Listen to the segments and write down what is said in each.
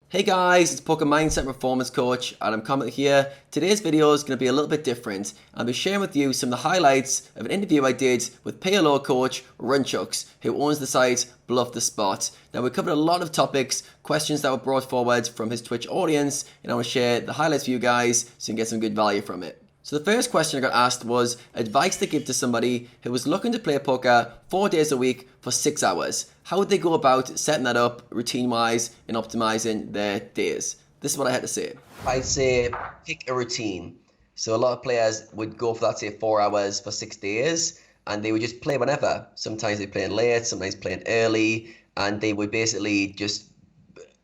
Hey guys, it's Poker Mindset Performance Coach, and I'm coming here. Today's video is going to be a little bit different. I'll be sharing with you some of the highlights of an interview I did with PLO coach Runchuks, who owns the site BluffTheSpot. Now, we covered a lot of topics, questions that were brought forward from his Twitch audience, and I will share the highlights for you guys so you can get some good value from it. So the first question I got asked was advice to give to somebody who was looking to play poker 4 days a week for 6 hours. How would they go about setting that up routine-wise and optimizing their days? This is what I had to say. I'd say pick a routine. So a lot of players would go for that, say 4 hours for 6 days, and they would just play whenever. Sometimes they playing late, sometimes playing early, and they would basically just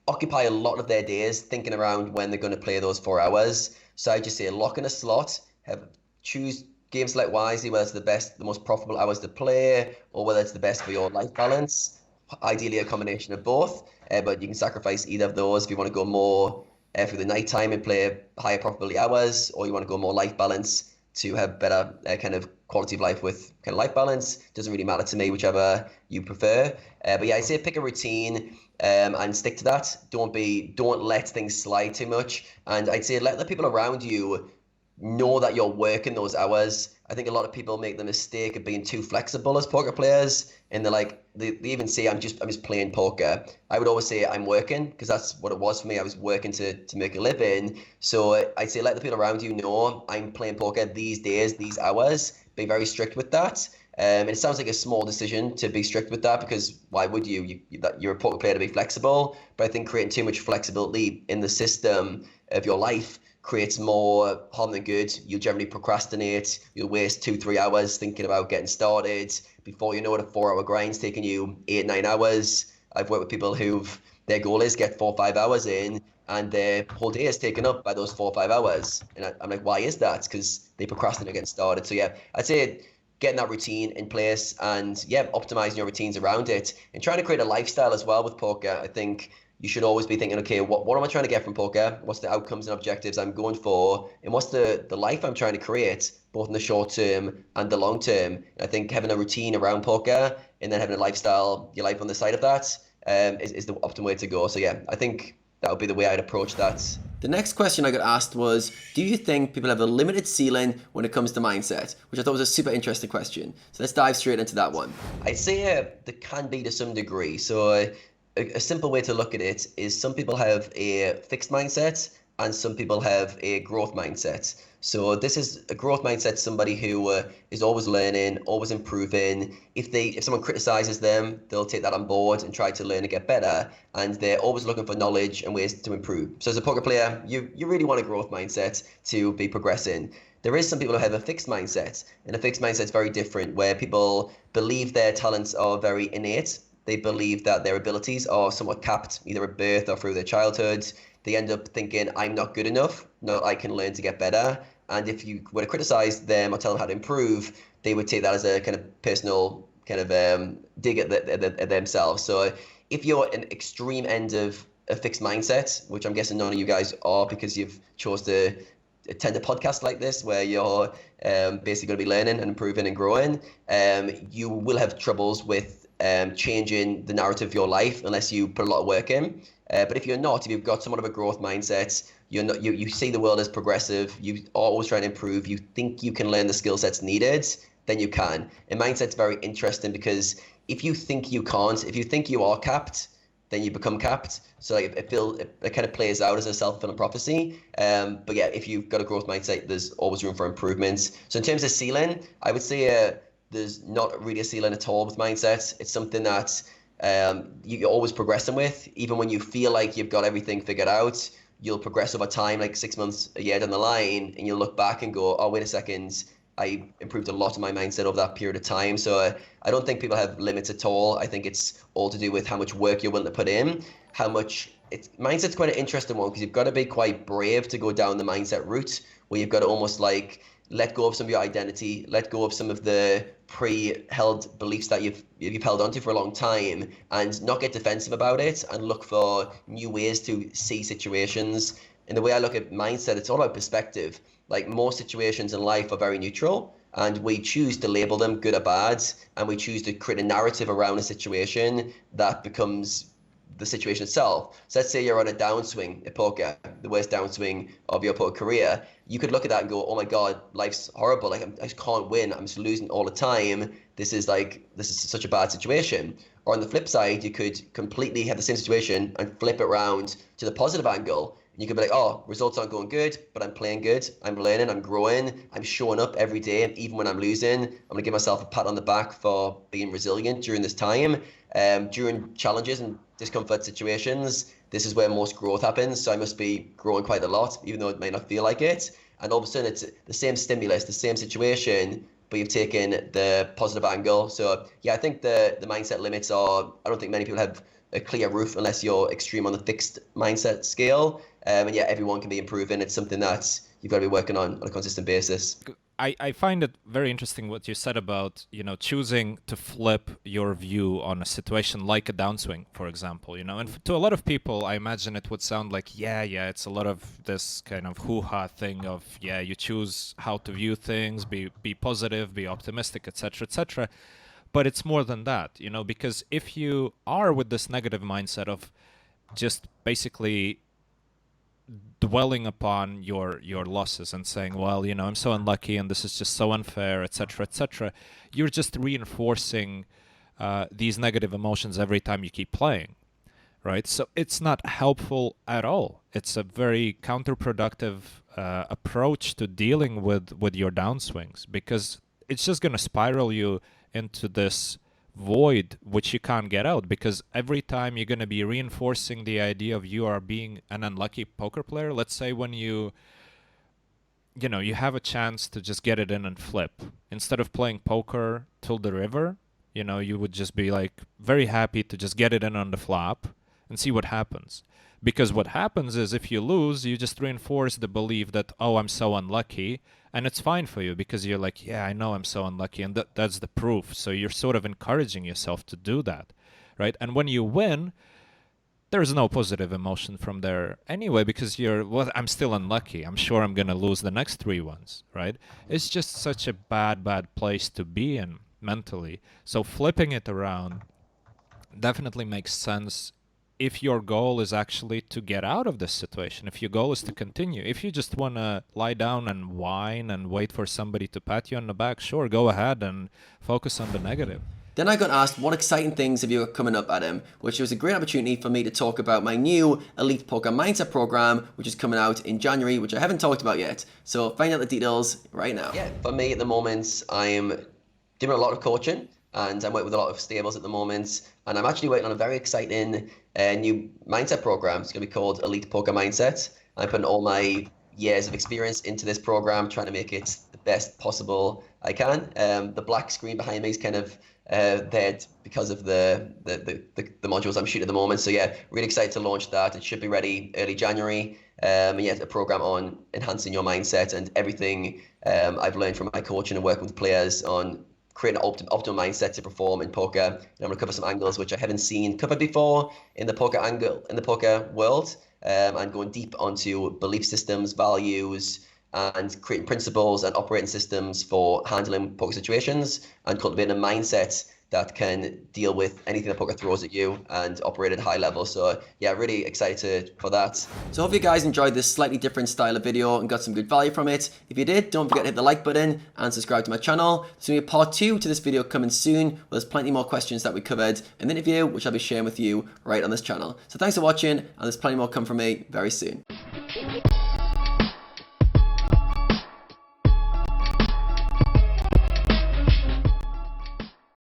occupy a lot of their days thinking around when they're going to play those 4 hours. So I just say lock in a slot, choose game select wisely, whether it's the most profitable hours to play, or whether it's the best for your life balance. Ideally, a combination of both, but you can sacrifice either of those if you want to go more for the night time and play higher profitability hours, or you want to go more life balance to have better kind of quality of life with kind of life balance. Doesn't really matter to me, whichever you prefer. But yeah, I say pick a routine and stick to that. Don't let things slide too much. And I'd say let the people around you know that you're working those hours. I think a lot of people make the mistake of being too flexible as poker players, and they even say I'm just playing poker. I would always say I'm working, because that's what it was for me. I was working to make a living. So I'd say let the people around you know I'm playing poker these days, these hours. Be very strict with that. And it sounds like a small decision to be strict with that, because why would you're a poker player to be flexible? But I think creating too much flexibility in the system of your life creates more harm than good. You'll generally procrastinate. You'll waste 2-3 hours thinking about getting started. Before you know it, a 4 hour grind's taking you 8-9 hours. I've worked with people their goal is get 4 or 5 hours in, and their whole day is taken up by those 4 or 5 hours. And I'm like, why is that? Because they procrastinate getting started. So yeah, I'd say getting that routine in place and yeah, optimizing your routines around it and trying to create a lifestyle as well with poker. I think you should always be thinking, okay, what am I trying to get from poker? What's the outcomes and objectives I'm going for? And what's the life I'm trying to create, both in the short term and the long term? And I think having a routine around poker and then having a lifestyle, your life on the side of that, is the optimal way to go. So yeah, I think that would be the way I'd approach that. The next question I got asked was, do you think people have a limited ceiling when it comes to mindset? Which I thought was a super interesting question. So let's dive straight into that one. I'd say there can be to some degree. So a simple way to look at it is some people have a fixed mindset and some people have a growth mindset. So this is a growth mindset, somebody who is always learning, always improving. If someone criticizes them, they'll take that on board and try to learn and get better. And they're always looking for knowledge and ways to improve. So as a poker player, you really want a growth mindset to be progressing. There is some people who have a fixed mindset, and a fixed mindset is very different, where people believe their talents are very innate. They believe that their abilities are somewhat capped, either at birth or through their childhood. They end up thinking, I'm not good enough, no, I can learn to get better. And if you were to criticize them or tell them how to improve, they would take that as a kind of personal kind of dig at themselves. So if you're an extreme end of a fixed mindset, which I'm guessing none of you guys are, because you've chose to attend a podcast like this where you're basically going to be learning and improving and growing, you will have troubles with changing the narrative of your life unless you put a lot of work in. But if you're not, if you've got somewhat of a growth mindset, you see the world as progressive, you are always trying to improve, you think you can learn the skill sets needed, then you can. And mindset's very interesting, because if you think you can't, if you think you are capped, then you become capped. So like it kind of plays out as a self-fulfilling prophecy. But yeah, if you've got a growth mindset, there's always room for improvements. So in terms of ceiling, I would say there's not really a ceiling at all with mindset. It's something that you're always progressing with. Even when you feel like you've got everything figured out, you'll progress over time, like 6 months, a year down the line, and you'll look back and go, oh, wait a second, I improved a lot in my mindset over that period of time. So I don't think people have limits at all. I think it's all to do with how much work you're willing to put in, mindset's quite an interesting one, because you've got to be quite brave to go down the mindset route, where you've got to almost like let go of some of your identity, let go of some of the pre-held beliefs that you've held onto for a long time, and not get defensive about it and look for new ways to see situations. And the way I look at mindset, it's all about perspective. Like, most situations in life are very neutral, and we choose to label them good or bad, and we choose to create a narrative around a situation that becomes the situation itself. So let's say you're on a downswing at poker, the worst downswing of your poker career. You could look at that and go, oh my God, life's horrible. Like I just can't win. I'm just losing all the time. This is such a bad situation. Or on the flip side, you could completely have the same situation and flip it around to the positive angle. And you could be like, oh, results aren't going good, but I'm playing good. I'm learning, I'm growing, I'm showing up every day. And even when I'm losing, I'm going to give myself a pat on the back for being resilient during this time. During challenges and discomfort situations, this is where most growth happens. So I must be growing quite a lot, even though it may not feel like it. And all of a sudden, it's the same stimulus, the same situation, but you've taken the positive angle. So yeah, I think the mindset limits are, I don't think many people have a clear roof unless you're extreme on the fixed mindset scale. And yeah, everyone can be improving. It's something that you've got to be working on a consistent basis. I find it very interesting what you said about, choosing to flip your view on a situation like a downswing, for example, and to a lot of people, I imagine it would sound like, yeah, it's a lot of this kind of hoo-ha thing of, yeah, you choose how to view things, be positive, be optimistic, etc., etc. But it's more than that, because if you are with this negative mindset of just basically dwelling upon your losses and saying, well, I'm so unlucky and this is just so unfair, etc., etc., you're just reinforcing these negative emotions every time you keep playing, right? So it's not helpful at all. It's a very counterproductive approach to dealing with your downswings, because it's just going to spiral you into this void which you can't get out, because every time you're going to be reinforcing the idea of you are being an unlucky poker player. Let's say when you have a chance to just get it in and flip, instead of playing poker till the river, you would just be like very happy to just get it in on the flop and see what happens. Because what happens is, if you lose, you just reinforce the belief that, oh, I'm so unlucky, and it's fine for you because you're like, yeah, I know I'm so unlucky, and that's the proof. So you're sort of encouraging yourself to do that, right? And when you win, there's no positive emotion from there anyway, because well, I'm still unlucky. I'm sure I'm going to lose the next 3 ones, right? It's just such a bad place to be in mentally. So flipping it around definitely makes sense if your goal is actually to get out of this situation, if your goal is to continue. If you just want to lie down and whine and wait for somebody to pat you on the back, sure, go ahead and focus on the negative. Then I got asked, what exciting things have you got coming up, Adam? Which was a great opportunity for me to talk about my new Elite Poker Mindset program, which is coming out in January, which I haven't talked about yet. So find out the details right now. Yeah, for me at the moment, I'm doing a lot of coaching, and I'm working with a lot of stables at the moment. And I'm actually working on a very exciting new mindset program. It's going to be called Elite Poker Mindset. I'm putting all my years of experience into this program, trying to make it the best possible I can. The black screen behind me is kind of there because of the modules I'm shooting at the moment. So yeah, really excited to launch that. It should be ready early January. And yeah, a program on enhancing your mindset and everything I've learned from my coaching and working with players on create an optimal mindset to perform in poker. And I'm going to cover some angles which I haven't seen covered before in the poker world, and going deep onto belief systems, values, and creating principles and operating systems for handling poker situations and cultivating a mindset that can deal with anything that poker throws at you and operate at a high level. So yeah, really excited for that. So hope you guys enjoyed this slightly different style of video and got some good value from it. If you did, don't forget to hit the like button and subscribe to my channel. There's going to be a part 2 to this video coming soon, where there's plenty more questions that we covered in the interview, which I'll be sharing with you right on this channel. So thanks for watching, and there's plenty more coming from me very soon.